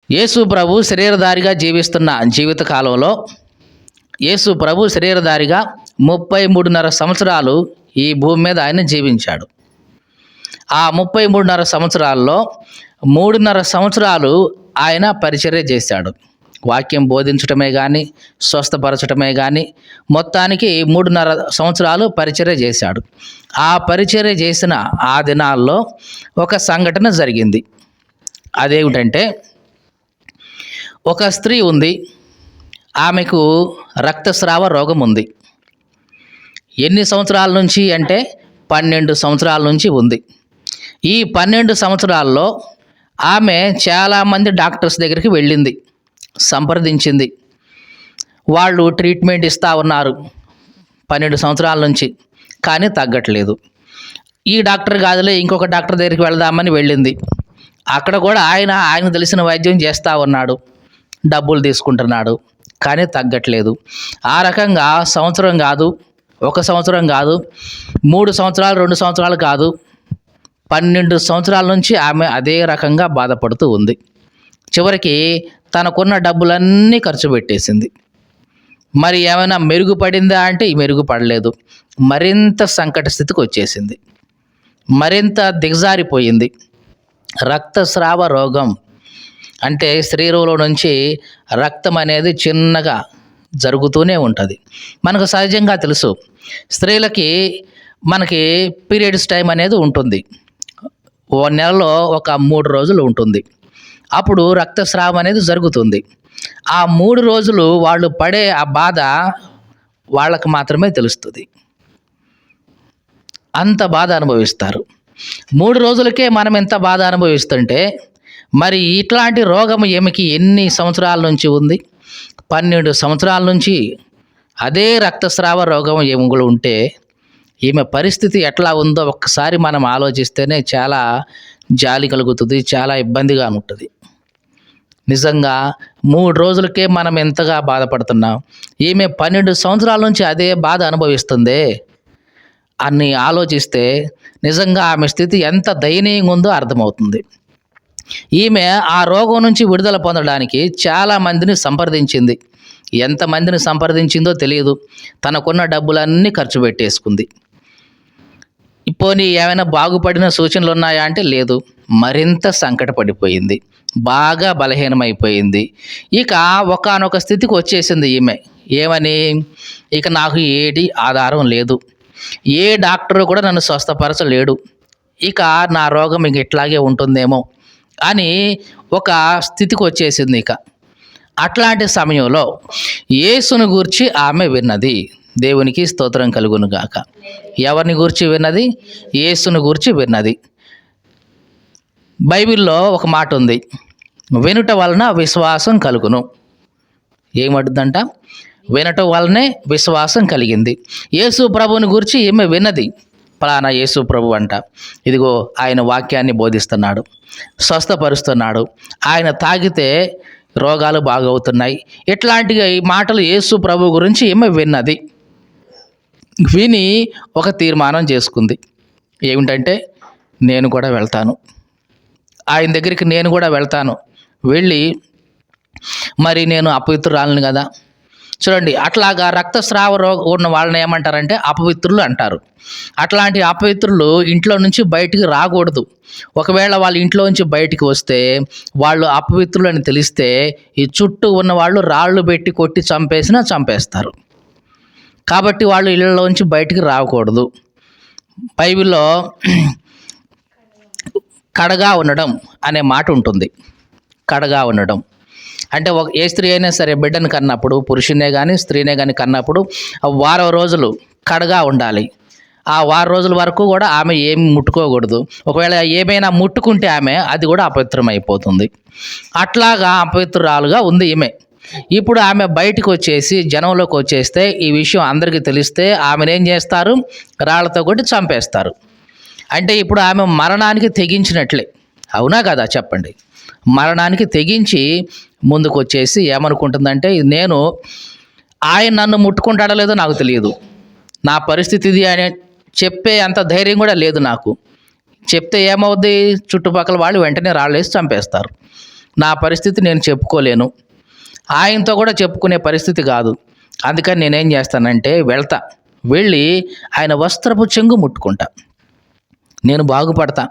యేసు ప్రభు శరీరధారిగా జీవిస్తున్న జీవిత కాలంలో యేసు ప్రభు శరీరధారిగా 33.5 సంవత్సరాలు ఈ భూమి మీద ఆయన జీవించాడు. ఆ 33.5 సంవత్సరాల్లో 3.5 సంవత్సరాలు ఆయన పరిచర్య చేశాడు. వాక్యం బోధించటమే కానీ, స్వస్థపరచటమే కానీ, మొత్తానికి 3.5 సంవత్సరాలు పరిచర్య చేశాడు. ఆ పరిచర్య చేసిన ఆ దినాల్లో ఒక సంఘటన జరిగింది. అదేమిటంటే, ఒక స్త్రీ ఉంది. ఆమెకు రక్తస్రావ రోగం ఉంది. ఎన్ని సంవత్సరాల నుంచి అంటే 12 సంవత్సరాల నుంచి ఉంది. ఈ 12 సంవత్సరాల్లో ఆమె చాలామంది డాక్టర్స్ దగ్గరికి వెళ్ళింది, సంప్రదించింది. వాళ్ళు ట్రీట్మెంట్ ఇస్తూ ఉన్నారు 12 సంవత్సరాల నుంచి, కానీ తగ్గట్లేదు. ఈ డాక్టర్ కాదులే ఇంకొక డాక్టర్ దగ్గరికి వెళదామని వెళ్ళింది. అక్కడ కూడా ఆయన తెలిసిన వైద్యం చేస్తూ ఉన్నాడు, డబ్బులు తీసుకుంటున్నాడు, కానీ తగ్గట్లేదు. ఆ రకంగా సంవత్సరం కాదు, 1 సంవత్సరం కాదు, 3 సంవత్సరాలు, 2 సంవత్సరాలు కాదు, 12 సంవత్సరాల నుంచి ఆమె అదే రకంగా బాధపడుతూ ఉంది. చివరికి తనకున్న డబ్బులన్నీ ఖర్చు పెట్టేసింది. మరి ఏమైనా మెరుగుపడిందా అంటే మెరుగుపడలేదు. మరింత సంకట స్థితికి వచ్చేసింది, మరింత దిగజారిపోయింది. రక్తస్రావ రోగం అంటే శరీరంలో నుంచి రక్తం అనేది చిన్నగా జరుగుతూనే ఉంటుంది. మనకు సహజంగా తెలుసు, స్త్రీలకి మనకి పీరియడ్స్ టైం అనేది ఉంటుంది. ఓ నెలలో ఒక 3 రోజులు ఉంటుంది. అప్పుడు రక్తస్రావం అనేది జరుగుతుంది. ఆ 3 రోజులు వాళ్ళు పడే ఆ బాధ వాళ్ళకు మాత్రమే తెలుస్తుంది. అంత బాధ అనుభవిస్తారు. 3 రోజులకే మనం ఎంత బాధ అనుభవిస్తుంటే, మరి ఇట్లాంటి రోగం ఈమెకి ఎన్ని సంవత్సరాల నుంచి ఉంది? 12 సంవత్సరాల నుంచి అదే రక్తస్రావ రోగం ఈమెకు ఉంటే ఈమె పరిస్థితి ఎట్లా ఉందో ఒక్కసారి మనం ఆలోచిస్తేనే చాలా జాలి కలుగుతుంది, చాలా ఇబ్బందిగా ఉంటుంది. నిజంగా 3 రోజులకే మనం ఎంతగా బాధపడుతున్నాం, ఈమె 12 సంవత్సరాల నుంచి అదే బాధ అనుభవిస్తుందే అని ఆలోచిస్తే నిజంగా ఆమె స్థితి ఎంత దయనీయంగా ఉందో అర్థమవుతుంది. ఈమె ఆ రోగం నుంచి విడుదల పొందడానికి చాలామందిని సంప్రదించింది. ఎంతమందిని సంప్రదించిందో తెలియదు. తనకున్న డబ్బులన్నీ ఖర్చు పెట్టేసుకుంది. పోనీ ఏమైనా బాగుపడిన సూచనలు ఉన్నాయా అంటే లేదు. మరింత సంకటపడిపోయింది, బాగా బలహీనమైపోయింది. ఇక ఒకానొక స్థితికి వచ్చేసింది ఈమె. ఏమని? ఇక నాకు ఏది ఆధారం లేదు, ఏ డాక్టరు కూడా నన్ను స్వస్థపరచలేడు, ఇక నా రోగం ఇంక ఇట్లాగే ఉంటుందేమో అని ఒక స్థితికి వచ్చేసింది. ఇక అట్లాంటి సమయంలో యేసును గూర్చి ఆమె విన్నది. దేవునికి స్తోత్రం కలుగును గాక. ఎవరిని గూర్చి విన్నది? యేసును గూర్చి విన్నది. బైబిల్లో ఒక మాట ఉంది, వినుట వలన విశ్వాసం కలుగును. ఏమంటుందంట? వినటం వలనే విశ్వాసం కలిగింది. యేసు ప్రభువుని గురించి ఈమె విన్నది. పలానా యేసు ప్రభు అంట, ఇదిగో ఆయన వాక్యాన్ని బోధిస్తున్నాడు, స్వస్థపరుస్తున్నాడు, ఆయన తాగితే రోగాలు బాగవుతున్నాయి. ఇట్లాంటి మాటలు యేసు ప్రభు గురించి ఈమె విన్నది. విని ఒక తీర్మానం చేసుకుంది. ఏమిటంటే, నేను కూడా వెళ్తాను, ఆయన దగ్గరికి నేను కూడా వెళ్తాను, వెళ్ళి మరి నేను అపవిత్రురాలిని కదా. చూడండి, అట్లాగా రక్తస్రావ రోగం ఉన్న వాళ్ళని ఏమంటారంటే అపవిత్రులు అంటారు. అట్లాంటి అపవిత్రులు ఇంట్లో నుంచి బయటికి రాకూడదు. ఒకవేళ వాళ్ళ ఇంట్లో నుంచి బయటికి వస్తే వాళ్ళు అపవిత్రులు అని తెలిస్తే ఈ చుట్టూ ఉన్న వాళ్ళు రాళ్ళు పెట్టి కొట్టి చంపేసినా చంపేస్తారు. కాబట్టి వాళ్ళు ఇళ్ళలోంచి బయటికి రాకూడదు. బైబిల్లో కడగా ఉండడం అనే మాట ఉంటుంది. కడగా ఉండడం అంటే ఏ స్త్రీ అయినా సరే బిడ్డను కన్నప్పుడు, పురుషునే కానీ స్త్రీనే కానీ కన్నప్పుడు 10 రోజులు కడగా ఉండాలి. ఆ 10 రోజుల వరకు కూడా ఆమె ఏమి ముట్టుకోకూడదు. ఒకవేళ ఏమైనా ముట్టుకుంటే ఆమె అది కూడా అపవిత్రమైపోతుంది. అట్లాగా అపవిత్రురాలుగా ఉంది ఈమె. ఇప్పుడు ఆమె బయటకు వచ్చేసి జనంలోకి వచ్చేస్తే ఈ విషయం అందరికీ తెలిస్తే ఆమెను ఏం చేస్తారు? రాళ్లతో కొట్టి చంపేస్తారు. అంటే ఇప్పుడు ఆమె మరణానికి తెగించినట్లే. అవునా కదా చెప్పండి? మరణానికి తెగించి ముందుకు వచ్చేసి ఏమనుకుంటుందంటే, నేను ఆయన నన్ను ముట్టుకుంటాడో లేదో నాకు తెలియదు, నా పరిస్థితి ఇది అని చెప్పే అంత ధైర్యం కూడా లేదు నాకు. చెప్తే ఏమవుద్ది? చుట్టుపక్కల వాళ్ళు వెంటనే రాళ్ళేసి చంపేస్తారు. నా పరిస్థితి నేను చెప్పుకోలేను, ఆయనతో కూడా చెప్పుకునే పరిస్థితి కాదు. అందుకని నేనేం చేస్తానంటే వెళ్ళి ఆయన వస్త్రపు చెంగు ముట్టుకుంటా, నేను బాగుపడతా.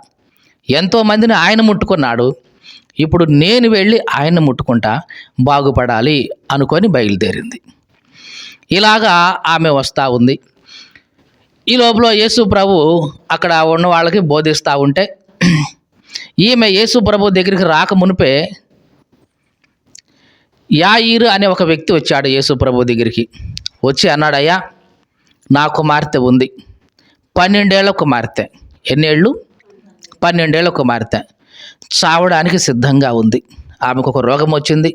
ఎంతోమందిని ఆయన ముట్టుకున్నాడు, ఇప్పుడు నేను వెళ్ళి ఆయన్ని ముట్టుకుంటా, బాగుపడాలి అనుకొని బయలుదేరింది. ఇలాగా ఆమె వస్తూ ఉంది. ఈ లోపల యేసు ప్రభు అక్కడ ఉన్న వాళ్ళకి బోధిస్తూ ఉంటే, ఈమె యేసు ప్రభు దగ్గరికి రాక మునిపే యాయిరు అనే ఒక వ్యక్తి వచ్చాడు యేసు ప్రభు దగ్గరికి. వచ్చి అన్నాడు, అయ్యా నా కుమార్తె ఉంది, 12 ఏళ్ల కుమార్తె. ఎన్నేళ్ళు? 12 ఏళ్ల కుమార్తె. చావడానికి సిద్ధంగా ఉంది. ఆమెకు ఒక రోగం వచ్చింది.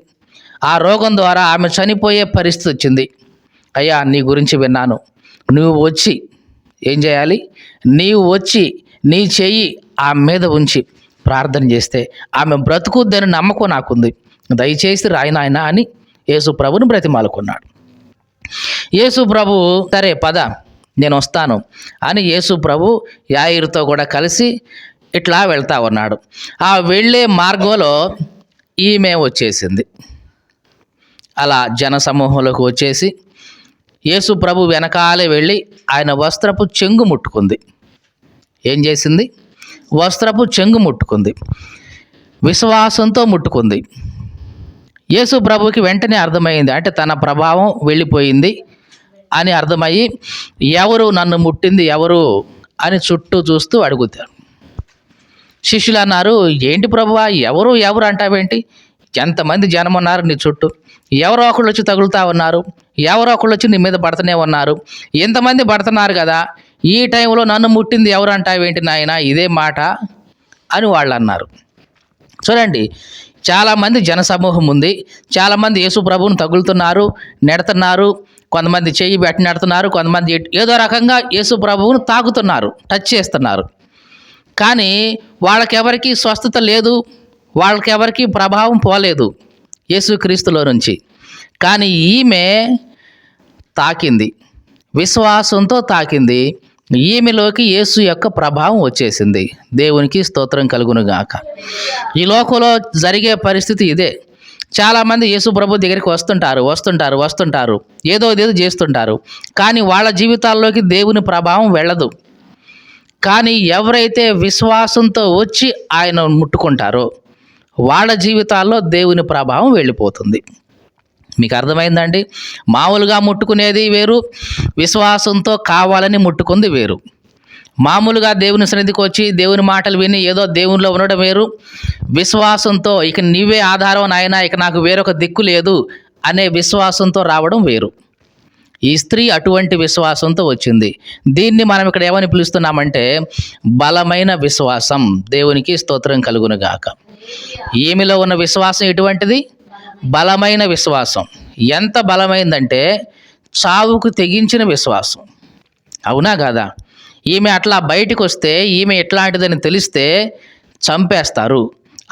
ఆ రోగం ద్వారా ఆమె చనిపోయే పరిస్థితి వచ్చింది. అయ్యా నీ గురించి విన్నాను, నువ్వు వచ్చి ఏం చేయాలి? నీవు వచ్చి నీ చెయ్యి ఆమె మీద ఉంచి ప్రార్థన చేస్తే ఆమె బ్రతుకుద్దని నమ్మకం నాకుంది, దయచేసి రాయినాయన అని యేసు ప్రభుని బ్రతిమాలుకున్నాడు. యేసు ప్రభు సరే పద నేను వస్తాను అని యేసు ప్రభు యాయిరుతో కూడా కలిసి ఇట్లా వెళ్తా ఉన్నాడు. ఆ వెళ్ళే మార్గంలో ఈమె వచ్చేసింది. అలా జనసమూహంలోకి వచ్చేసి యేసు ప్రభు వెనకాలే వెళ్ళి ఆయన వస్త్రపు చెంగు ముట్టుకుంది. ఏం చేసింది? వస్త్రపు చెంగు ముట్టుకుంది, విశ్వాసంతో ముట్టుకుంది. యేసు ప్రభుకి వెంటనే అర్థమైంది, అంటే తన ప్రభావం వెళ్ళిపోయింది అని అర్థమయ్యి, ఎవరు నన్ను ముట్టింది ఎవరు అని చుట్టూ చూస్తూ అడుగుతారు. శిష్యులు అన్నారు, ఏంటి ప్రభువా, ఎవరు అంటావేంటి? ఎంతమంది జనం ఉన్నారు నీ చుట్టూ, ఎవరో ఒకళ్ళు వచ్చి తగులుతూ ఉన్నారు, ఎవరో ఒకళ్ళు వచ్చి నీ మీద పడుతూనే ఉన్నారు, ఎంతమంది పడుతున్నారు కదా, ఈ టైంలో నన్ను ముట్టింది ఎవరు అంటావేంటి నాయనా, ఇదే మాట అని వాళ్ళు అన్నారు. చూడండి, చాలామంది జనసమూహం ఉంది, చాలామంది యేసు ప్రభువుని తగులుతున్నారు, నెడుతున్నారు, కొంతమంది చెయ్యి బెట్టి నెడుతున్నారు, కొంతమంది ఏదో రకంగా యేసు ప్రభువును తాకుతున్నారు, టచ్ చేస్తున్నారు. కానీ వాళ్ళకెవరికి స్వస్థత లేదు, వాళ్ళకెవరికి ప్రభావం పోలేదు యేసుక్రీస్తులో నుంచి. కానీ ఈమె తాకింది, విశ్వాసంతో తాకింది. ఈమెలోకి యేసు యొక్క ప్రభావం వచ్చేసింది. దేవునికి స్తోత్రం కలుగునుగాక. ఈ లోకంలో జరిగే పరిస్థితి ఇదే. చాలామంది యేసు ప్రభు దగ్గరికి వస్తుంటారు, ఏదో చేస్తుంటారు, కానీ వాళ్ళ జీవితాల్లోకి దేవుని ప్రభావం వెళ్ళదు. కానీ ఎవరైతే విశ్వాసంతో వచ్చి ఆయన ముట్టుకుంటారో వాళ్ళ జీవితాల్లో దేవుని ప్రభావం వెళ్ళిపోతుంది. మీకు అర్థమైందండి? మామూలుగా ముట్టుకునేది వేరు, విశ్వాసంతో కావాలని ముట్టుకుంది వేరు. మామూలుగా దేవుని సన్నిధికి వచ్చి దేవుని మాటలు విని ఏదో దేవునిలో ఉండడం వేరు, విశ్వాసంతో ఇక నీవే ఆధారం నాయనా, ఇక నాకు వేరొక దిక్కు లేదు అనే విశ్వాసంతో రావడం వేరు. ఈ స్త్రీ అటువంటి విశ్వాసంతో వచ్చింది. దీన్ని మనం ఇక్కడ ఏమని పిలుస్తున్నామంటే బలమైన విశ్వాసం. దేవునికి స్తోత్రం కలుగునుగాక. ఈమెలో ఉన్న విశ్వాసం ఎటువంటిది? బలమైన విశ్వాసం. ఎంత బలమైందంటే చావుకు తెగించిన విశ్వాసం. అవునా కాదా? ఈమె అట్లా బయటకు వస్తే, ఈమె ఎట్లాంటిదని తెలిస్తే చంపేస్తారు.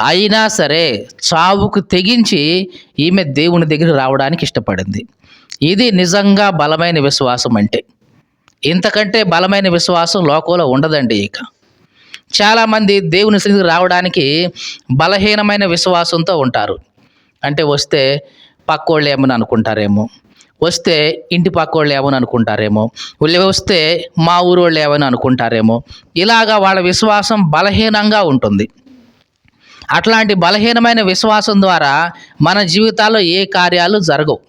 అయినా సరే చావుకు తెగించి ఈమె దేవుని దగ్గర రావడానికి ఇష్టపడింది. ఇది నిజంగా బలమైన విశ్వాసం అంటే. ఇంతకంటే బలమైన విశ్వాసం లోకంలో ఉండదండి. ఇక చాలామంది దేవుని సన్నిధికి రావడానికి బలహీనమైన విశ్వాసంతో ఉంటారు. అంటే వస్తే పక్కోళ్ళు ఏమని అనుకుంటారేమో, వస్తే ఇంటి పక్కోళ్ళు ఏమని అనుకుంటారేమో, వస్తే మా ఊరోళ్ళు ఏమని అనుకుంటారేమో, ఇలాగా వాళ్ళ విశ్వాసం బలహీనంగా ఉంటుంది. అట్లాంటి బలహీనమైన విశ్వాసం ద్వారా మన జీవితాల్లో ఏ కార్యాలు జరగవు.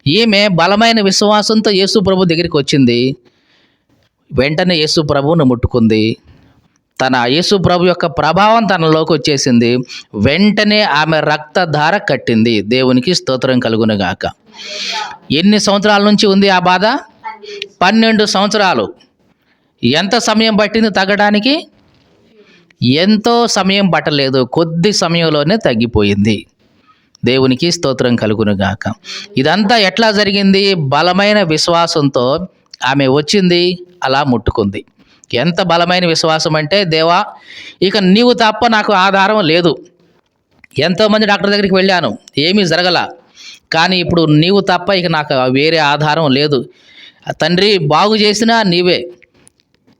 ఈమె బలమైన విశ్వాసంతో యేసు ప్రభు దగ్గరికి వచ్చింది. వెంటనే యేసు ప్రభువును ముట్టుకుంది. తన యేసు ప్రభు యొక్క ప్రభావం తనలోకి వచ్చేసింది. వెంటనే ఆమె రక్తధార కట్టింది. దేవునికి స్తోత్రం కలుగునుగాక. ఎన్ని సంవత్సరాల నుంచి ఉంది ఆ బాధ? 12 సంవత్సరాలు. ఎంత సమయం పట్టింది తగ్గడానికి? ఎంతో సమయం పట్టలేదు, కొద్ది సమయంలోనే తగ్గిపోయింది. దేవునికి స్తోత్రం కలుగునుగాక. ఇదంతా ఎట్లా జరిగింది? బలమైన విశ్వాసంతో ఆమె వచ్చింది, అలా ముట్టుకుంది. ఎంత బలమైన విశ్వాసం అంటే, దేవా ఇక నీవు తప్ప నాకు ఆధారం లేదు. ఎంతోమంది డాక్టర్ దగ్గరికి వెళ్ళాను, ఏమీ జరగల. కానీ ఇప్పుడు నీవు తప్ప ఇక నాకు వేరే ఆధారం లేదు. తండ్రి బాగు చేసినా నీవే,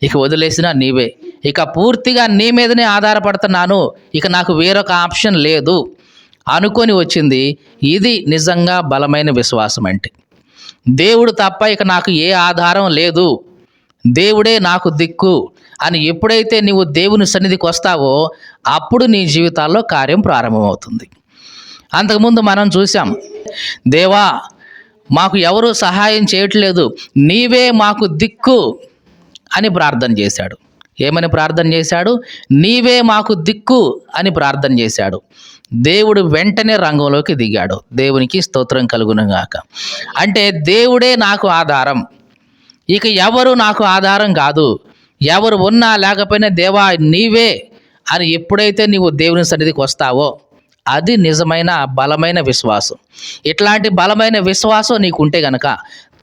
ఇక వదిలేసినా నీవే, ఇక పూర్తిగా నీ మీదనే ఆధారపడుతున్నాను, ఇక నాకు వేరొక ఆప్షన్ లేదు అనుకొని వచ్చింది. ఇది నిజంగా బలమైన విశ్వాసం అంటే. దేవుడు తప్ప ఇక నాకు ఏ ఆధారం లేదు, దేవుడే నాకు దిక్కు అని ఎప్పుడైతే నీవు దేవుని సన్నిధికి వస్తావో అప్పుడు నీ జీవితాల్లో కార్యం ప్రారంభమవుతుంది. అంతకుముందు మనం చూసాం, దేవా మాకు ఎవరు సహాయం చేయట్లేదు, నీవే మాకు దిక్కు అని ప్రార్థన చేశాడు. ఏమని ప్రార్థన చేశాడు? నీవే మాకు దిక్కు అని ప్రార్థన చేశాడు. దేవుడు వెంటనే రంగంలోకి దిగాడు. దేవునికి స్తోత్రం కలుగునుగాక. అంటే దేవుడే నాకు ఆధారం, ఇక ఎవరు నాకు ఆధారం కాదు. ఎవరు ఉన్నా లేకపోయినా దేవా నీవే అని ఎప్పుడైతే నీవు దేవుని సన్నిధికి వస్తావో అది నిజమైన బలమైన విశ్వాసం. ఇట్లాంటి బలమైన విశ్వాసం నీకుంటే గనక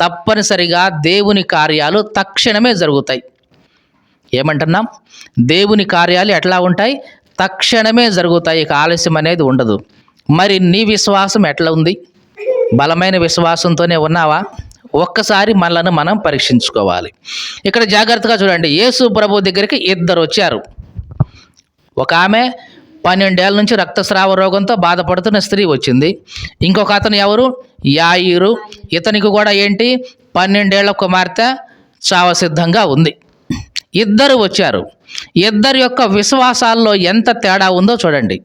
తప్పనిసరిగా దేవుని కార్యాలు తక్షణమే జరుగుతాయి. ఏమంటున్నాం? దేవుని కార్యాలు ఎట్లా ఉంటాయి? తక్షణమే జరుగుతాయి, ఇక ఆలస్యం అనేది ఉండదు. మరి నీ విశ్వాసం ఎట్లా ఉంది? బలమైన విశ్వాసంతోనే ఉన్నావా? ఒక్కసారి మనలను మనం పరీక్షించుకోవాలి. ఇక్కడ జాగ్రత్తగా చూడండి. యేసు ప్రభు దగ్గరికి ఇద్దరు వచ్చారు. ఒక ఆమె 12 ఏళ్ళ నుంచి రక్తస్రావ రోగంతో బాధపడుతున్న స్త్రీ వచ్చింది. ఇంకొక అతను ఎవరు? యాయిరు. ఇతనికి కూడా ఏంటి? 12 ఏళ్ల కుమార్తె చావసిద్ధంగా ఉంది. ఇద్దరు వచ్చారు. ఇద్దరి యొక్క విశ్వాసాల్లో ఎంత తేడా ఉందో చూడండి.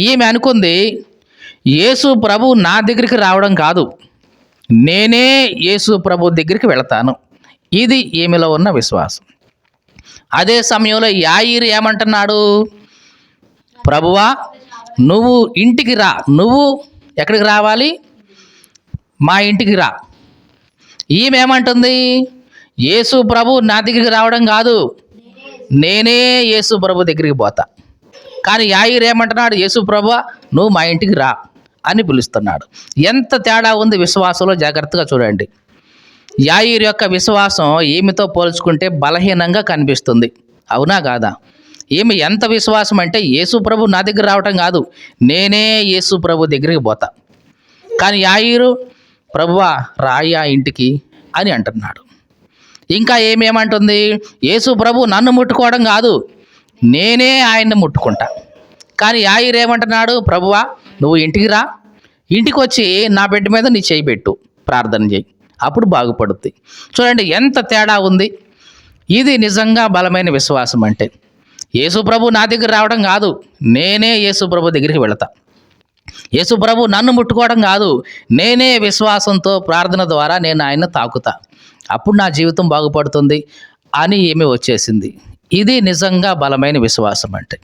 ఈమె అనుకుంది, యేసు ప్రభు నా దగ్గరికి రావడం కాదు, నేనే యేసు ప్రభు దగ్గరికి వెళతాను. ఇది ఈమెలో ఉన్న విశ్వాసం. అదే సమయంలో యాయిరు ఏమంటున్నాడు? ప్రభువా నువ్వు ఇంటికి రా. నువ్వు ఎక్కడికి రావాలి? మా ఇంటికి రా. ఈమె ఏమంటుంది? యేసు ప్రభు నా దగ్గరికి రావడం కాదు, నేనే యేసు ప్రభు దగ్గరికి పోతా. కానీ యాయిరు ఏమంటున్నాడు? యేసు ప్రభువా నువ్వు మా ఇంటికి రా అని పిలుస్తున్నాడు. ఎంత తేడా ఉంది విశ్వాసంలో, జాగ్రత్తగా చూడండి. యాయిరు యొక్క విశ్వాసం ఈమెతో పోల్చుకుంటే బలహీనంగా కనిపిస్తుంది, అవునా కాదా? ఈమె ఎంత విశ్వాసం అంటే యేసు ప్రభు నా దగ్గర రావటం కాదు, నేనే యేసు ప్రభు దగ్గరికి పోతా. కానీ యాయిరు ప్రభువా రాయ్యా ఇంటికి అని అంటున్నాడు. ఇంకా ఏమేమంటుంది? యేసు ప్రభు నన్ను ముట్టుకోవడం కాదు, నేనే ఆయన్ని ముట్టుకుంటా. కానీ యాయిరు ఏమంటున్నాడు? ప్రభువా నువ్వు ఇంటికి రా, ఇంటికి వచ్చి నా బిడ్డ మీద నీ చేయి పెట్టు, ప్రార్థన చేయి, అప్పుడు బాగుపడుద్ది. చూడండి ఎంత తేడా ఉంది. ఇది నిజంగా బలమైన విశ్వాసం అంటే. యేసు ప్రభు నా దగ్గర రావడం కాదు, నేనే యేసు ప్రభు దగ్గరికి వెళతా. యేసు ప్రభు నన్ను ముట్టుకోవడం కాదు, నేనే విశ్వాసంతో ప్రార్థన ద్వారా నేను ఆయన్ని తాకుతా, అప్పుడు నా జీవితం బాగుపడుతుంది అని ఈమె వచ్చేసింది. ఇది నిజంగా బలమైన విశ్వాసం అంటే.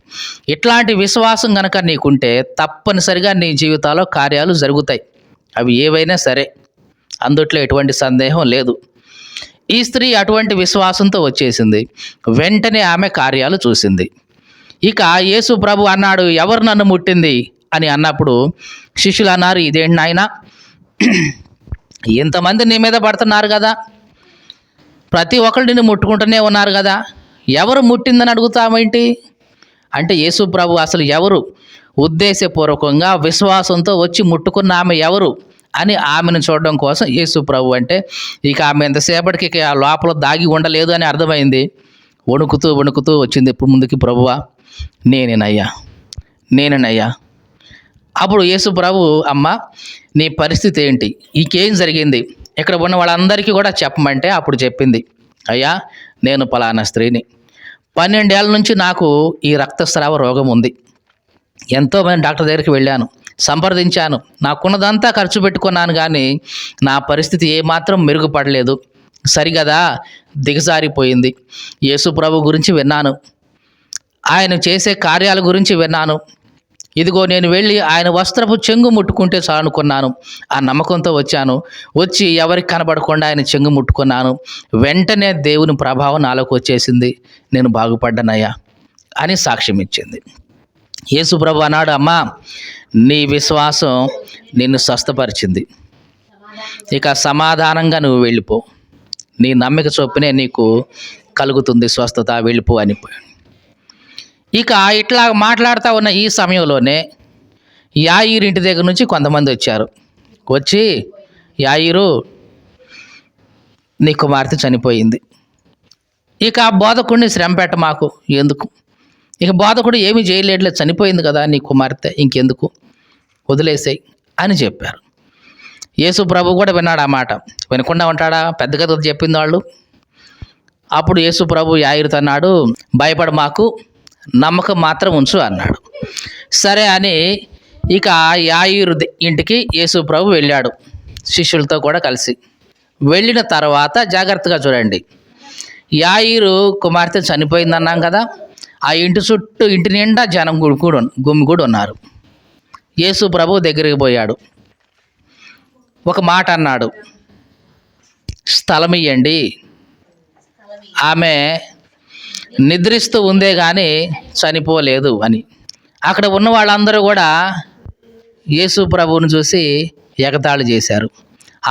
ఇట్లాంటి విశ్వాసం కనుక నీకుంటే తప్పనిసరిగా నీ జీవితాల్లో కార్యాలు జరుగుతాయి, అవి ఏవైనా సరే, అందుట్లో ఎటువంటి సందేహం లేదు. ఈ స్త్రీ అటువంటి విశ్వాసంతో వచ్చేసింది. వెంటనే ఆమె కార్యాలు చూసింది. ఇక యేసు ప్రభు అన్నాడు, ఎవరు నన్ను ముట్టింది అని అన్నప్పుడు శిష్యులు అన్నారు, ఇదేంటి నాయనా, ఇంతమంది నీ మీద పడుతున్నారు కదా, ప్రతి ఒక్కరు నిన్ను ముట్టుకుంటూనే ఉన్నారు కదా, ఎవరు ముట్టిందని అడుగుతామేంటి అంటే యేసు ప్రభు అసలు ఎవరు, ఉద్దేశపూర్వకంగా విశ్వాసంతో వచ్చి ముట్టుకున్న ఆమె ఎవరు అని ఆమెను చూడడం కోసం యేసు ప్రభు అంటే ఇక ఆమె ఎంతసేపటికి ఇక లోపల దాగి ఉండలేదు అని అర్థమైంది. వణుకుతూ వణుకుతూ వచ్చింది ఇప్పుడు ముందుకి, ప్రభువా నేనేనయ్యా. అప్పుడు యేసు ప్రభు, అమ్మ నీ పరిస్థితి ఏంటి, ఇంకేం జరిగింది, ఇక్కడ ఉన్న వాళ్ళందరికీ కూడా చెప్పమంటే అప్పుడు చెప్పింది, అయ్యా నేను పలానా స్త్రీని, 12 ఏళ్ళ నుంచి నాకు ఈ రక్తస్రావ రోగం ఉంది. ఎంతోమంది డాక్టర్ దగ్గరికి వెళ్ళాను, సంప్రదించాను, నాకున్నదంతా ఖర్చు పెట్టుకున్నాను, కానీ నా పరిస్థితి ఏమాత్రం మెరుగుపడలేదు, సరిగదా దిగజారిపోయింది. యేసు ప్రభు గురించి విన్నాను, ఆయన చేసే కార్యాల గురించి విన్నాను, ఇదిగో నేను వెళ్ళి ఆయన వస్త్రపు చెంగు ముట్టుకుంటే చాలనుకున్నాను, ఆ నమ్మకంతో వచ్చాను. వచ్చి ఎవరికి కనబడకుండా ఆయన చెంగు ముట్టుకున్నాను, వెంటనే దేవుని ప్రభావం నాలోకి వచ్చేసింది, నేను బాగుపడ్డానయ్యా అని సాక్ష్యం ఇచ్చింది. యేసు ప్రభు అన్నాడు, అమ్మా నీ విశ్వాసం నిన్ను స్వస్థపరిచింది, ఇక సమాధానంగా నువ్వు వెళ్ళిపో, నీ నమ్మిక చొప్పునే నీకు కలుగుతుంది స్వస్థత, వెళ్ళిపో అనిపోయాడు. ఇక ఇట్లా మాట్లాడుతూ ఉన్న ఈ సమయంలోనే యాయిరు ఇంటి దగ్గర నుంచి కొంతమంది వచ్చారు. వచ్చి, యాయిరు నీ కుమార్తె చనిపోయింది, ఇక బోధకుడిని శ్రమ పెట్ట మాకు ఎందుకు, ఇక బోధకుడు ఏమీ చేయలేట్లేదు, చనిపోయింది కదా నీ కుమార్తె, ఇంకెందుకు వదిలేసేయి అని చెప్పారు. యేసు ప్రభు కూడా విన్నాడు ఆ మాట. వినకుండా ఉంటాడా? పెద్ద కథ చెప్పింది వాళ్ళు. అప్పుడు యేసు ప్రభు యాయిరుతో అన్నాడు, భయపడ మాకు, నమ్మకం మాత్రం ఉంచు అన్నాడు. సరే అని ఇక యాయిరు ఇంటికి యేసు ప్రభు వెళ్ళాడు శిష్యులతో కూడా కలిసి. వెళ్ళిన తర్వాత జాగ్రత్తగా చూడండి, యాయిరు కుమార్తె చనిపోయిందన్నాం కదా, ఆ ఇంటి చుట్టూ ఇంటి నిండా జనం గుమిగూడి ఉన్నారు. యేసు ప్రభు దగ్గరికి పోయాడు, ఒక మాట అన్నాడు, స్థలం ఇయ్యండి, ఆమె నిద్రిస్తూ ఉందే కానీ చనిపోలేదు అని. అక్కడ ఉన్న వాళ్ళందరూ కూడా యేసు ప్రభువుని చూసి ఎగతాళి చేశారు,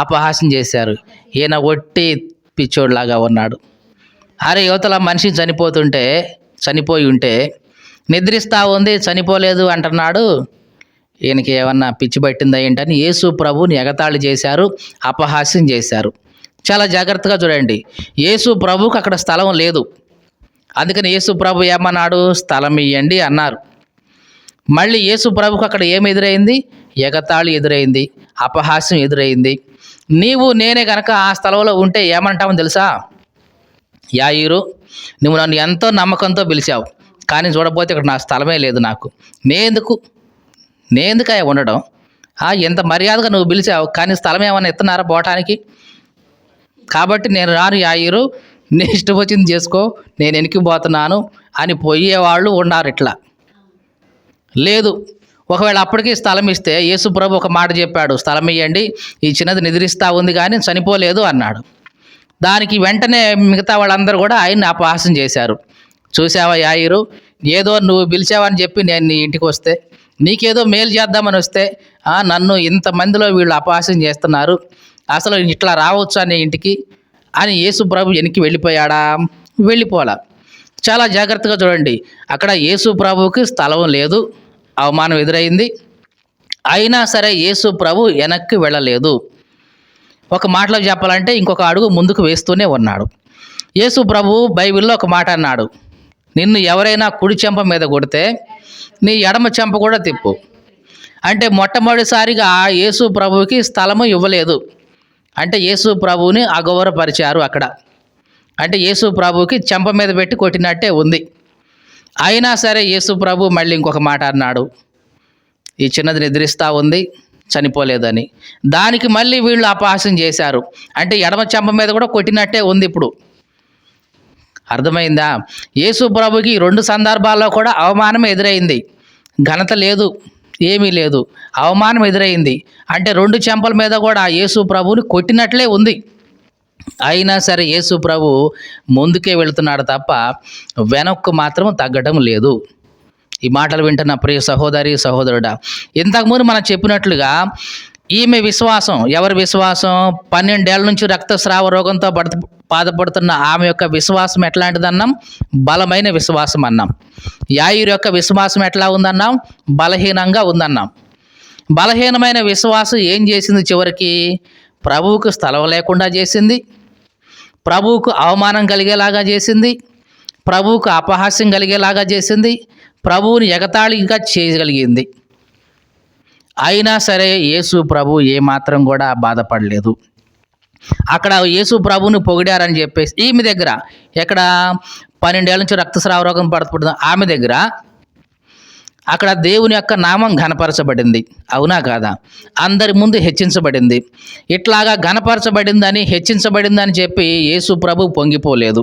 అపహాస్యం చేశారు. ఈయన ఒట్టి పిచ్చోడ్లాగా ఉన్నాడు. అరే, యువతల మనిషి చనిపోయి ఉంటే నిద్రిస్తూ ఉంది, చనిపోలేదు అంటున్నాడు, ఈయనకి ఏమన్నా పిచ్చి పట్టిందా ఏంటని యేసు ప్రభువుని ఎగతాళి చేశారు, అపహాస్యం చేశారు. చాలా జాగ్రత్తగా చూడండి, యేసు ప్రభువుకి అక్కడ స్థలం లేదు. అందుకని యేసు ప్రభు ఏమన్నాడు, స్థలం ఇయ్యండి అన్నారు. మళ్ళీ యేసు ప్రభుకు అక్కడ ఏమి ఎదురైంది? ఎగతాళి ఎదురైంది, అపహాస్యం ఎదురైంది. నీవు నేనే గనక ఆ స్థలంలో ఉంటే ఏమంటామో తెలుసా? యాయిరు, నువ్వు నన్ను ఎంతో నమ్మకంతో పిలిచావు, కానీ చూడబోతే ఇక్కడ నా స్థలమే లేదు, నాకు నేందుకయ్యా ఉండడం? ఎంత మర్యాదగా నువ్వు పిలిచావు, కానీ స్థలం ఏమన్నా ఇస్తున్నారా పోవటానికి? కాబట్టి నేను రాను యాయిరు, నీ ఇష్టం వచ్చింది చేసుకో, నేను వెనక్కిపోతున్నాను అని పోయేవాళ్ళు ఉన్నారు. ఇట్లా లేదు. ఒకవేళ అప్పటికీ స్థలం ఇస్తే యేసు ప్రభు ఒక మాట చెప్పాడు, స్థలం ఇవ్వండి, ఈ చిన్నది నిద్రిస్తూ ఉంది కానీ చనిపోలేదు అన్నాడు. దానికి వెంటనే మిగతా వాళ్ళందరూ కూడా ఆయన్ని అపహాస్యం చేశారు. చూసావా యాయిరు, ఏదో నువ్వు పిలిచావని చెప్పి నేను నీ ఇంటికి వస్తే, నీకేదో మేలు చేద్దామని వస్తే నన్ను ఇంతమందిలో వీళ్ళు అపహాస్యం చేస్తున్నారు, అసలు ఇట్లా రావచ్చు అనే ఇంటికి అని యేసు ప్రభు వెనక్కి వెళ్ళిపోయాడా? వెళ్ళిపోలా. చాలా జాగ్రత్తగా చూడండి, అక్కడ యేసు ప్రభువుకి స్థలం లేదు, అవమానం ఎదురైంది. అయినా సరే యేసు ప్రభు వెనక్కి వెళ్ళలేదు. ఒక మాటలో చెప్పాలంటే ఇంకొక అడుగు ముందుకు వేస్తూనే ఉన్నాడు. యేసు ప్రభు బైబిల్లో ఒక మాట అన్నాడు, నిన్ను ఎవరైనా కుడి చెంప మీద కొడితే నీ ఎడమ చెంప కూడా తిప్పు. అంటే మొట్టమొదటిసారిగా యేసు ప్రభువుకి స్థలము ఇవ్వలేదు. అంటే యేసు ప్రభువుని అగౌరవపరిచారు అక్కడ. అంటే యేసు ప్రభువుకి చెంప మీద పెట్టి కొట్టినట్టే ఉంది. అయినా సరే యేసు ప్రభు మళ్ళీ ఇంకొక మాట అన్నాడు, ఈ చిన్నది నిద్రిస్తూ ఉంది, చనిపోలేదని. దానికి మళ్ళీ వీళ్ళు అపహాస్యం చేశారు. అంటే ఎడమ చెంప మీద కూడా కొట్టినట్టే ఉంది. ఇప్పుడు అర్థమైందా? యేసు ప్రభుకి 2 సందర్భాల్లో కూడా అవమానం ఎదురైంది. ఘనత లేదు, ఏమీ లేదు, అవమానం ఎదురైంది. అంటే 2 చెంపల మీద కూడా యేసు ప్రభువుని కొట్టినట్లే ఉంది. అయినా సరే యేసు ప్రభు ముందుకే వెళుతున్నాడు తప్ప వెనక్కు మాత్రం తగ్గడం లేదు. ఈ మాటలు వింటున్న ప్రియ సహోదరి సహోదరుడా, ఇంతకుముందు మనం చెప్పినట్లుగా ఈమె విశ్వాసం, ఎవరి విశ్వాసం? 12 ఏళ్ల నుంచి రక్తస్రావ రోగంతో బాధపడుతున్న ఆమె యొక్క విశ్వాసం ఎట్లాంటిదన్నాం? బలమైన విశ్వాసం అన్నాం. యాయిరు యొక్క విశ్వాసం ఎట్లా ఉందన్నాం? బలహీనంగా ఉందన్నాం. బలహీనమైన విశ్వాసం ఏం చేసింది? చివరికి ప్రభువుకు స్థలం లేకుండా చేసింది, ప్రభువుకు అవమానం కలిగేలాగా చేసింది, ప్రభువుకు అపహాస్యం కలిగేలాగా చేసింది, ప్రభువుని ఎగతాళిగా చేయగలిగింది. అయినా సరే యేసు ప్రభు ఏమాత్రం కూడా బాధపడలేదు. అక్కడ యేసు ప్రభువుని పొగిడారని చెప్పేసి ఈమె దగ్గర, ఎక్కడ 12 ఏళ్ల నుంచి రక్తస్రావ రోగం పడుతుంది ఆమె దగ్గర, అక్కడ దేవుని యొక్క నామం ఘనపరచబడింది. అవునా కాదా? అందరి ముందు హెచ్చించబడింది. ఇట్లాగా ఘనపరచబడిందని, హెచ్చించబడిందని చెప్పి యేసు ప్రభు పొంగిపోలేదు.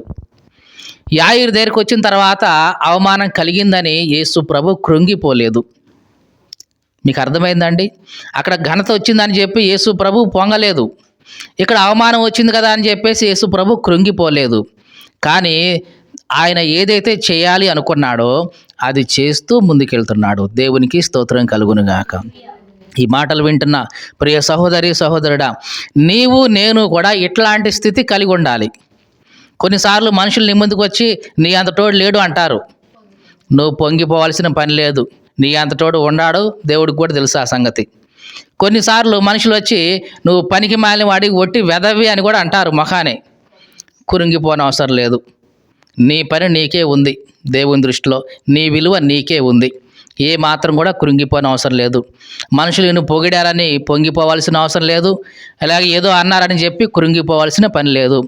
యాయిరు దగ్గరికి వచ్చిన తర్వాత అవమానం కలిగిందని యేసు ప్రభు కృంగిపోలేదు. మీకు అర్థమైందండి? అక్కడ ఘనత వచ్చిందని చెప్పి యేసు ప్రభు పొంగలేదు. ఇక్కడ అవమానం వచ్చింది కదా అని చెప్పేసి యేసు ప్రభు కృంగిపోలేదు. కానీ ఆయన ఏదైతే చేయాలి అనుకున్నాడో అది చేస్తూ ముందుకెళ్తున్నాడు. దేవునికి స్తోత్రం కలుగునుగాక. ఈ మాటలు వింటున్న ప్రియ సహోదరి సహోదరుడా, నీవు నేను కూడా ఇట్లాంటి స్థితి కలిగి ఉండాలి. కొన్నిసార్లు మనుషులు నీ ముందుకు వచ్చి నీ అంతటోడు లేడు అంటారు. నువ్వు పొంగిపోవాల్సిన పని లేదు, నీ అంతటోడు ఉన్నాడు, దేవుడికి కూడా తెలుసు ఆ సంగతి. కొన్నిసార్లు మనుషులు వచ్చి నువ్వు పనికి మాలిన వాడికి ఒట్టి వెదవి అని కూడా అంటారు మొఖానే. కురింగిపోనవసరం లేదు. నీ పని నీకే ఉంది, దేవుని దృష్టిలో నీ విలువ నీకే ఉంది. ఏ మాత్రం కూడా కృంగిపోయిన అవసరం లేదు. మనుషులు నిన్ను పొగిడారని పొంగిపోవాల్సిన అవసరం లేదు. అలాగే ఏదో అన్నారని చెప్పి కృంగిపోవాల్సిన పని లేదు.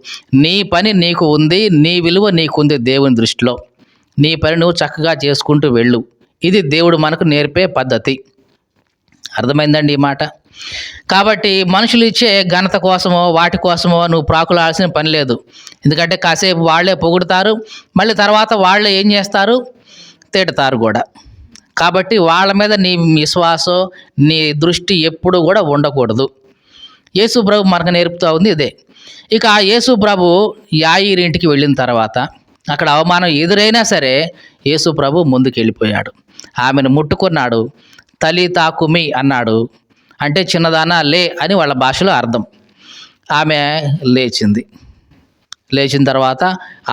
నీ పని నీకు ఉంది, నీ విలువ నీకుంది దేవుని దృష్టిలో. నీ పని నువ్వు చక్కగా చేసుకుంటూ వెళ్ళు. ఇది దేవుడు మనకు నేర్పే పద్ధతి. అర్థమైందండి ఈ మాట? కాబట్టి మనుషులు ఇచ్చే ఘనత కోసమో వాటి కోసమో నువ్వు ప్రాకులాడాల్సిన పని లేదు. ఎందుకంటే కాసేపు వాళ్ళే పొగుడుతారు, మళ్ళీ తర్వాత వాళ్ళే ఏం చేస్తారు, తిడతారు కూడా. కాబట్టి వాళ్ళ మీద నీ విశ్వాసం, నీ దృష్టి ఎప్పుడు కూడా ఉండకూడదు. యేసు ప్రభు మనకు నేర్పుతూ ఉంది ఇదే. ఇక యేసు ప్రభు యాయీరు ఇంటికి వెళ్ళిన తర్వాత అక్కడ అవమానం ఎదురైనా సరే యేసు ప్రభు ముందుకు వెళ్ళిపోయాడు. ఆమెను ముట్టుకున్నాడు. తలీతా కుమి అన్నాడు. అంటే చిన్నదానా లే అని వాళ్ళ భాషలో అర్థం. ఆమె లేచింది. లేచిన తర్వాత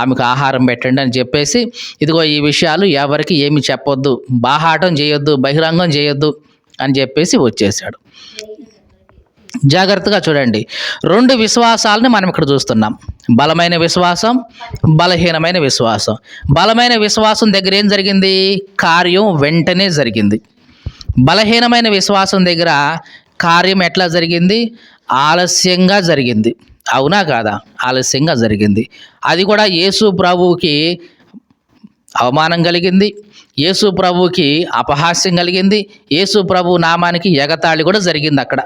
ఆమెకు ఆహారం పెట్టండి అని చెప్పేసి, ఇదిగో ఈ విషయాలు ఎవరికి ఏమి చెప్పొద్దు, బాహాటం చేయొద్దు, బహిరంగం చేయొద్దు అని చెప్పేసి వచ్చేసాడు. జాగ్రత్తగా చూడండి, 2 విశ్వాసాలని మనం ఇక్కడ చూస్తున్నాం. బలమైన విశ్వాసం, బలహీనమైన విశ్వాసం. బలమైన విశ్వాసం దగ్గర ఏం జరిగింది? కార్యం వెంటనే జరిగింది. బలహీనమైన విశ్వాసం దగ్గర కార్యం ఎట్లా జరిగింది? ఆలస్యంగా జరిగింది. అవునా కాదా? ఆలస్యంగా జరిగింది. అది కూడా యేసు ప్రభువుకి అవమానం కలిగింది, యేసు ప్రభువుకి అపహాస్యం కలిగింది, యేసు ప్రభు నామానికి ఎగతాళి కూడా జరిగింది అక్కడ.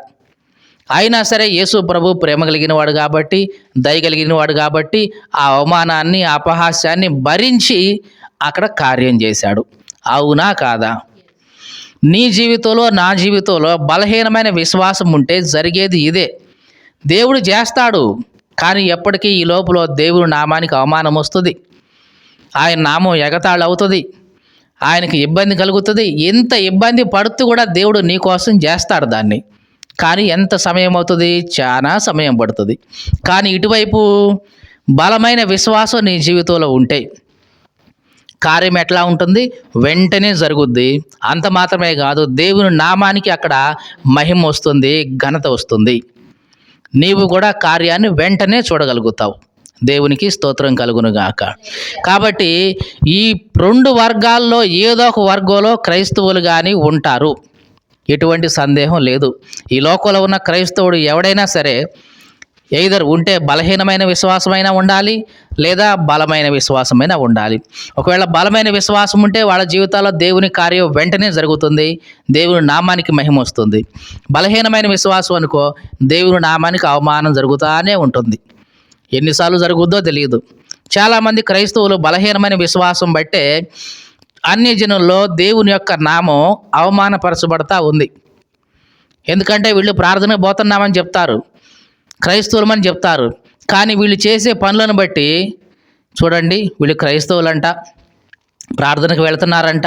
అయినా సరే యేసు ప్రభు ప్రేమ కలిగిన వాడు కాబట్టి, దయ కలిగిన వాడు కాబట్టి ఆ అవమానాన్ని, అపహాస్యాన్ని భరించి అక్కడ కార్యం చేశాడు. అవునా కాదా? నీ జీవితంలో, నా జీవితంలో బలహీనమైన విశ్వాసం ఉంటే జరిగేది ఇదే. దేవుడు చేస్తాడు, కానీ ఎప్పటికీ ఈ లోపల దేవుని నామానికి అవమానం వస్తుంది, ఆయన నామం ఎగతాళి అవుతుంది, ఆయనకి ఇబ్బంది కలుగుతుంది. ఎంత ఇబ్బంది పడుతూ కూడా దేవుడు నీ కోసం చేస్తాడు దాన్ని. కానీ ఎంత సమయం అవుతుంది? చాలా సమయం పడుతుంది. కానీ ఇటువైపు బలమైన విశ్వాసం నీ జీవితంలో ఉంటే కార్యం ఎట్లా ఉంటుంది? వెంటనే జరుగుద్ది. అంత మాత్రమే కాదు, దేవుని నామానికి అక్కడ మహిమ వస్తుంది, ఘనత వస్తుంది. నీవు కూడా కార్యాన్ని వెంటనే చూడగలుగుతావు. దేవునికి స్తోత్రం కలుగునుగాక. కాబట్టి ఈ 2 వర్గాల్లో ఏదో ఒక వర్గంలో క్రైస్తవులు కానీ ఉంటారు, ఎటువంటి సందేహం లేదు. ఈ లోకంలో ఉన్న క్రైస్తవుడు ఎవడైనా సరే ఎయిదర్ ఉంటే బలహీనమైన విశ్వాసమైనా ఉండాలి, లేదా బలమైన విశ్వాసమైనా ఉండాలి. ఒకవేళ బలమైన విశ్వాసం ఉంటే వాళ్ళ జీవితాల్లో దేవుని కార్యం వెంటనే జరుగుతుంది, దేవుని నామానికి మహిమ వస్తుంది. బలహీనమైన విశ్వాసం అనుకో, దేవుని నామానికి అవమానం జరుగుతూనే ఉంటుంది. ఎన్నిసార్లు జరుగుద్దో తెలియదు. చాలామంది క్రైస్తవులు బలహీనమైన విశ్వాసం బట్టే అన్య జనుల్లో దేవుని యొక్క నామం అవమానపరచబడతా ఉంది. ఎందుకంటే వీళ్ళు ప్రార్థనకు పోతున్నామని చెప్తారు, క్రైస్తవులమని చెప్తారు, కానీ వీళ్ళు చేసే పనులను బట్టి చూడండి, వీళ్ళు క్రైస్తవులంట, ప్రార్థనకు వెళుతున్నారంట,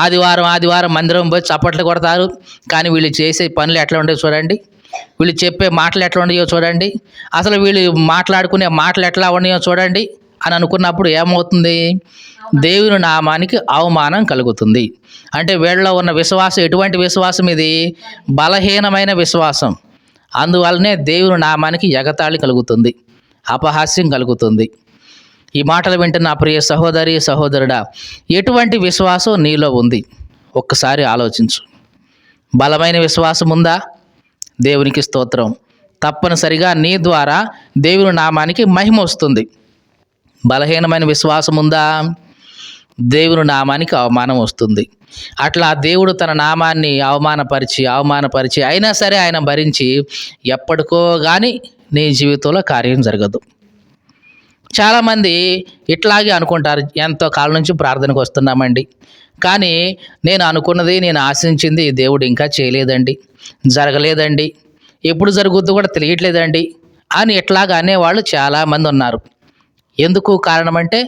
ఆదివారం మందిరం పోయి చప్పట్లు కొడతారు, కానీ వీళ్ళు చేసే పనులు ఎట్లా ఉంటాయో చూడండి, వీళ్ళు చెప్పే మాటలు ఎట్లా ఉన్నాయో చూడండి, అసలు వీళ్ళు మాట్లాడుకునే మాటలు ఎట్లా ఉన్నాయో చూడండి అని అనుకున్నప్పుడు ఏమవుతుంది? దేవుని నామానికి అవమానం కలుగుతుంది. అంటే వీళ్ళలో ఉన్న విశ్వాసం ఎటువంటి విశ్వాసం? ఇది బలహీనమైన విశ్వాసం. అందువల్లనే దేవుని నామానికి ఎగతాళి కలుగుతుంది, అపహాస్యం కలుగుతుంది. ఈ మాటలు వింటున్న ప్రియ సహోదరి సహోదరుడా, ఎటువంటి విశ్వాసం నీలో ఉంది? ఒక్కసారి ఆలోచించు. బలమైన విశ్వాసం ఉందా? దేవునికి స్తోత్రం. తప్పనిసరిగా నీ ద్వారా దేవుని నామానికి మహిమ వస్తుంది. బలహీనమైన విశ్వాసం ఉందా? దేవుని నామానికి అవమానం వస్తుంది. అట్లా దేవుడు తన నామాన్ని అవమానపరిచి అయినా సరే ఆయన భరించి ఎప్పటికో కానీ నీ జీవితంలో కార్యం జరగదు. చాలామంది ఇట్లాగే అనుకుంటారు, ఎంతో కాలం నుంచి ప్రార్థనకు వస్తున్నామండి, కానీ నేను అనుకున్నది, నేను ఆశించింది దేవుడు ఇంకా చేయలేదండి, జరగలేదండి, ఎప్పుడు జరుగుద్దో కూడా తెలియట్లేదండి అని ఇట్లాగా అనేవాళ్ళు చాలామంది ఉన్నారు. ఎందుకు కారణం అంటే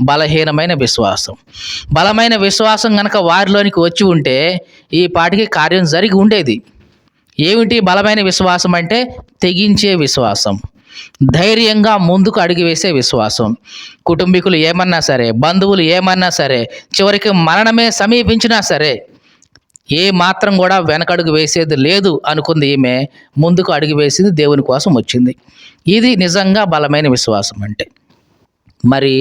బలహీనమైన విశ్వాసం. బలమైన విశ్వాసం కనుక వారిలోనికి వచ్చి ఉంటే ఈ పాటికి కార్యం జరిగి ఉండేది. ఏమిటి బలమైన విశ్వాసం అంటే? తెగించే విశ్వాసం, ధైర్యంగా ముందుకు అడుగు వేసే విశ్వాసం. కుటుంబీకులు ఏమన్నా సరే, బంధువులు ఏమన్నా సరే, చివరికి మరణమే సమీపించినా సరే ఏ మాత్రం కూడా వెనకడుగు వేసేది లేదు అనుకుంది ఈమె. ముందుకు అడుగు వేసింది, దేవుని కోసం వచ్చింది. ఇది నిజంగా బలమైన విశ్వాసం అంటే. మరి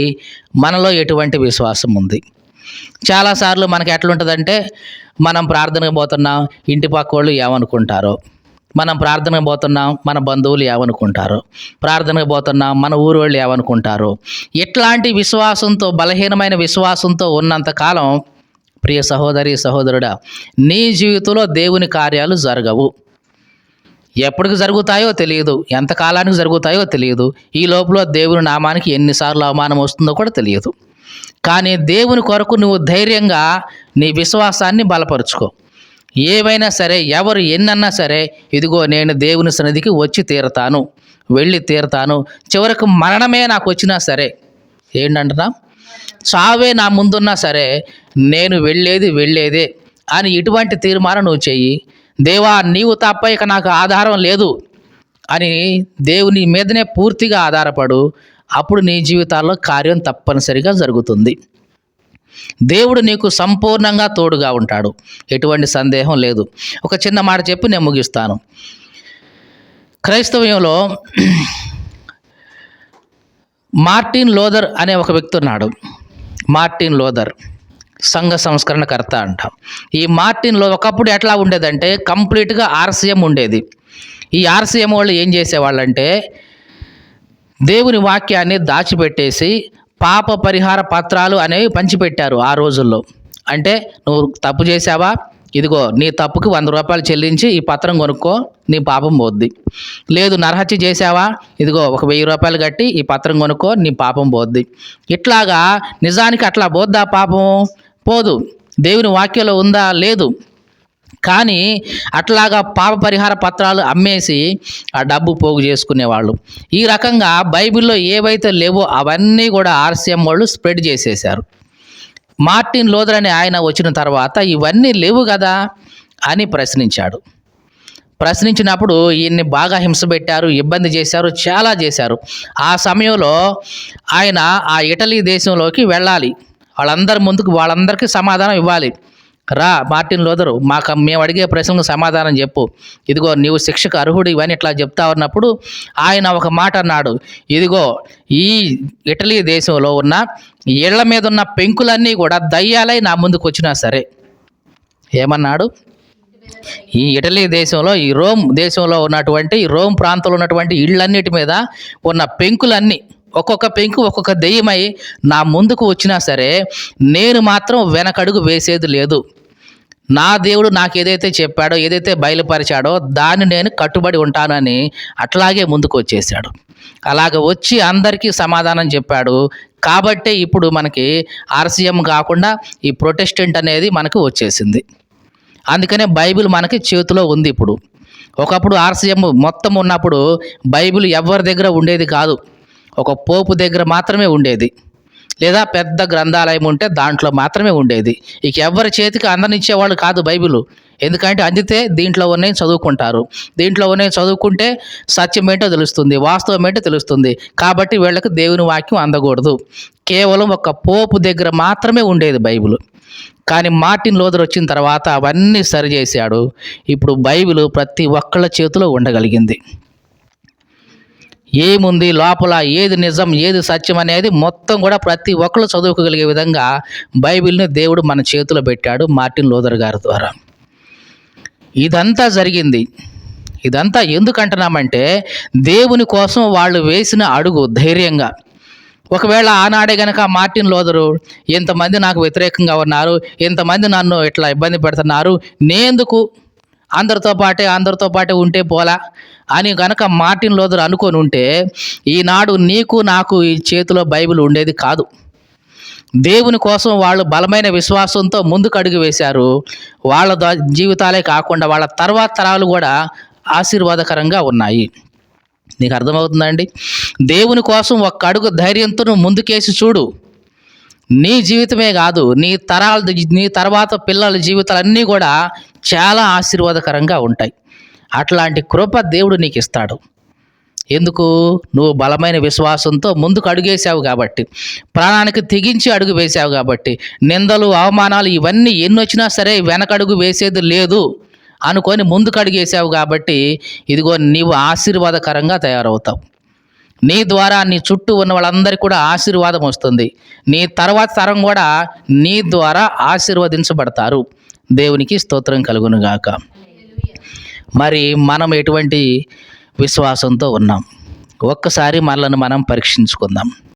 మనలో ఎటువంటి విశ్వాసం ఉంది? చాలాసార్లు మనకి ఎట్లుంటుందంటే, మనం ప్రార్థనకు పోతున్నాం, ఇంటి పక్క వాళ్ళు ఏమనుకుంటారో, మనం ప్రార్థనకు పోతున్నాం, మన బంధువులు ఏమనుకుంటారో, ప్రార్థనకు పోతున్నాం, మన ఊరు వాళ్ళు ఏమనుకుంటారో, ఇట్లాంటి విశ్వాసంతో, బలహీనమైన విశ్వాసంతో ఉన్నంతకాలం ప్రియ సహోదరి సహోదరుడా, నీ జీవితంలో దేవుని కార్యాలు జరగవు. ఎప్పటికి జరుగుతాయో తెలియదు, ఎంతకాలానికి జరుగుతాయో తెలియదు, ఈ లోపల దేవుని నామానికి ఎన్నిసార్లు అవమానం వస్తుందో కూడా తెలియదు. కానీ దేవుని కొరకు నువ్వు ధైర్యంగా నీ విశ్వాసాన్ని బలపరుచుకో. ఏవైనా సరే, ఎవరు ఎన్నన్నా సరే, ఇదిగో నేను దేవుని సన్నిధికి వచ్చి తీరతాను, వెళ్ళి తీరతాను, చివరికి మరణమే నాకు వచ్చినా సరే, ఏంటంటున్నా, చావే నా ముందున్నా సరే, నేను వెళ్ళేదే అని ఇటువంటి తీర్మానం నువ్వు చెయ్యి. దేవా, నీవు తప్ప ఇక నాకు ఆధారం లేదు అని దేవుని మీదనే పూర్తిగా ఆధారపడు. అప్పుడు నీ జీవితాల్లో కార్యం తప్పనిసరిగా జరుగుతుంది. దేవుడు నీకు సంపూర్ణంగా తోడుగా ఉంటాడు, ఎటువంటి సందేహం లేదు. ఒక చిన్న మాట చెప్పి నేను ముగిస్తాను. క్రైస్తవ్యంలో మార్టిన్ లూథర్ అనే ఒక వ్యక్తి ఉన్నాడు. మార్టిన్ లూథర్ సంఘ సంస్కరణకర్త అంట. ఈ మార్టిన్లో ఒకప్పుడు ఎట్లా ఉండేదంటే, కంప్లీట్గా ఆర్సీఎం ఉండేది. ఈ ఆర్సీఎం వాళ్ళు ఏం చేసేవాళ్ళంటే, దేవుని వాక్యాన్ని దాచిపెట్టేసి పాప పరిహార పత్రాలు అనేవి పంచిపెట్టారు ఆ రోజుల్లో. అంటే, నువ్వు తప్పు చేసావా, ఇదిగో నీ తప్పుకి 100 రూపాయలు చెల్లించి ఈ పత్రం కొనుక్కో, నీ పాపం పోద్ది. లేదు, నరహత్య చేసావా, ఇదిగో ఒక 1000 రూపాయలు కట్టి ఈ పత్రం కొనుక్కో, నీ పాపం పోద్ది. ఇట్లాగా నిజానికి అట్లా పోద్దా పాపం? పోదు. దేవుని వాక్యంలో ఉందా? లేదు. కానీ అట్లాగా పాప పరిహార పత్రాలు అమ్మేసి ఆ డబ్బు పోగు చేసుకునేవాళ్ళు. ఈ రకంగా బైబిల్లో ఏవైతే లేవో అవన్నీ కూడా ఆర్సీఎం వాళ్ళు స్ప్రెడ్ చేసేశారు. మార్టిన్ లూథర్ అనే ఆయన వచ్చిన తర్వాత ఇవన్నీ లేవు కదా అని ప్రశ్నించాడు. ప్రశ్నించినప్పుడు ఈయన్ని బాగా హింస పెట్టారు, ఇబ్బంది చేశారు, చాలా చేశారు. ఆ సమయంలో ఆయన ఆ ఇటలీ దేశంలోకి వెళ్ళాలి. వాళ్ళందరి ముందుకు వాళ్ళందరికీ సమాధానం ఇవ్వాలి. రా మార్టిన్ లూథరు, మేము అడిగే ప్రశ్నకు సమాధానం చెప్పు, ఇదిగో నీవు శిక్షకు అర్హుడు ఇవన్నీ ఇట్లా చెప్తా ఉన్నప్పుడు ఆయన ఒక మాట అన్నాడు. ఇదిగో ఈ ఇటలీ దేశంలో ఉన్న ఇళ్ల మీద ఉన్న పెంకులన్నీ కూడా దయ్యాలై నా ముందుకు వచ్చినా సరే, ఏమన్నాడు, ఈ ఇటలీ దేశంలో, ఈ రోమ్ దేశంలో ఉన్నటువంటి, ఈ రోమ్ ప్రాంతంలో ఉన్నటువంటి ఇళ్ళన్నిటి మీద ఉన్న పెంకులన్నీ, ఒక్కొక్క పెంకు ఒక్కొక్క దెయ్యమై నా ముందుకు వచ్చినా సరే, నేను మాత్రం వెనకడుగు వేసేది లేదు. నా దేవుడు నాకు ఏదైతే చెప్పాడో, ఏదైతే బయలుపరిచాడో దాన్ని నేను కట్టుబడి ఉంటానని అట్లాగే ముందుకు వచ్చేసాడు. అలాగ వచ్చి అందరికీ సమాధానం చెప్పాడు. కాబట్టే ఇప్పుడు మనకి ఆర్సీఎం కాకుండా ఈ ప్రొటెస్టెంట్ అనేది మనకు వచ్చేసింది. అందుకనే బైబిల్ మనకి చేతిలో ఉంది ఇప్పుడు. ఒకప్పుడు ఆర్సీఎం మొత్తం ఉన్నప్పుడు బైబిల్ ఎవరి దగ్గర ఉండేది కాదు, ఒక పోపు దగ్గర మాత్రమే ఉండేది, లేదా పెద్ద గ్రంథాలయం ఉంటే దాంట్లో మాత్రమే ఉండేది. ఇక ఎవరి చేతికి అందనిచ్చేవాళ్ళు కాదు బైబిల్. ఎందుకంటే అందితే దీంట్లో ఉన్నాయి చదువుకుంటారు, దీంట్లో ఉన్నాయి చదువుకుంటే సత్యం ఏంటో తెలుస్తుంది, వాస్తవం ఏంటో తెలుస్తుంది. కాబట్టి వీళ్ళకి దేవుని వాక్యం అందకూడదు. కేవలం ఒక పోపు దగ్గర మాత్రమే ఉండేది బైబిల్. కానీ మార్టిన్ లూథర్ వచ్చిన తర్వాత అవన్నీ సరిచేశాడు. ఇప్పుడు బైబిల్ ప్రతి ఒక్కళ్ళ చేతిలో ఉండగలిగింది. ఏముంది లోపల, ఏది నిజం, ఏది సత్యం అనేది మొత్తం కూడా ప్రతి ఒక్కరు చదువుకోగలిగే విధంగా బైబిల్ని దేవుడు మన చేతిలో పెట్టాడు మార్టిన్ లూథర్ గారి ద్వారా. ఇదంతా జరిగింది. ఇదంతా ఎందుకంటున్నామంటే, దేవుని కోసం వాళ్ళు వేసిన అడుగు ధైర్యంగా. ఒకవేళ ఆనాడే గనక మార్టిన్ లూథరు, ఇంతమంది నాకు వ్యతిరేకంగా ఉన్నారు, ఇంతమంది నన్ను ఇట్లా ఇబ్బంది పెడుతున్నారు, నేందుకు అందరితో పాటే ఉంటే పోలా అని గనక మార్టిన్ లూథర్ అనుకొని ఉంటే, ఈనాడు నీకు నాకు ఈ చేతిలో బైబిల్ ఉండేది కాదు. దేవుని కోసం వాళ్ళు బలమైన విశ్వాసంతో ముందుకు అడుగు వేశారు. వాళ్ళ జీవితాలే కాకుండా వాళ్ళ తర్వాత తరాలు కూడా ఆశీర్వాదకరంగా ఉన్నాయి. నీకు అర్థమవుతుందండి? దేవుని కోసం ఒక్క అడుగు ధైర్యంతో నువ్వు ముందుకేసి చూడు. నీ జీవితమే కాదు, నీ తర్వాత పిల్లల జీవితాలన్నీ కూడా చాలా ఆశీర్వాదకరంగా ఉంటాయి. అట్లాంటి కృప దేవుడు నీకు ఇస్తాడు. ఎందుకు? నువ్వు బలమైన విశ్వాసంతో ముందుకు అడుగేసావు కాబట్టి, ప్రాణానికి తెగించి అడుగు వేసావు కాబట్టి, నిందలు అవమానాలు ఇవన్నీ ఎన్నొచ్చినా సరే వెనకడుగు వేసేది లేదు అనుకొని ముందుకు అడుగేసావు కాబట్టి, ఇదిగో నీవు ఆశీర్వాదకరంగా తయారవుతావు. నీ ద్వారా నీ చుట్టూ ఉన్న వాళ్ళందరికీ కూడా ఆశీర్వాదం వస్తుంది. నీ తర్వాత తరం కూడా నీ ద్వారా ఆశీర్వదించబడతారు. దేవునికి స్తోత్రం కలుగునుగాక. మరి మనం ఎటువంటి విశ్వాసంతో ఉన్నాం? ఒక్కసారి మనల్ని మనం పరీక్షించుకుందాం.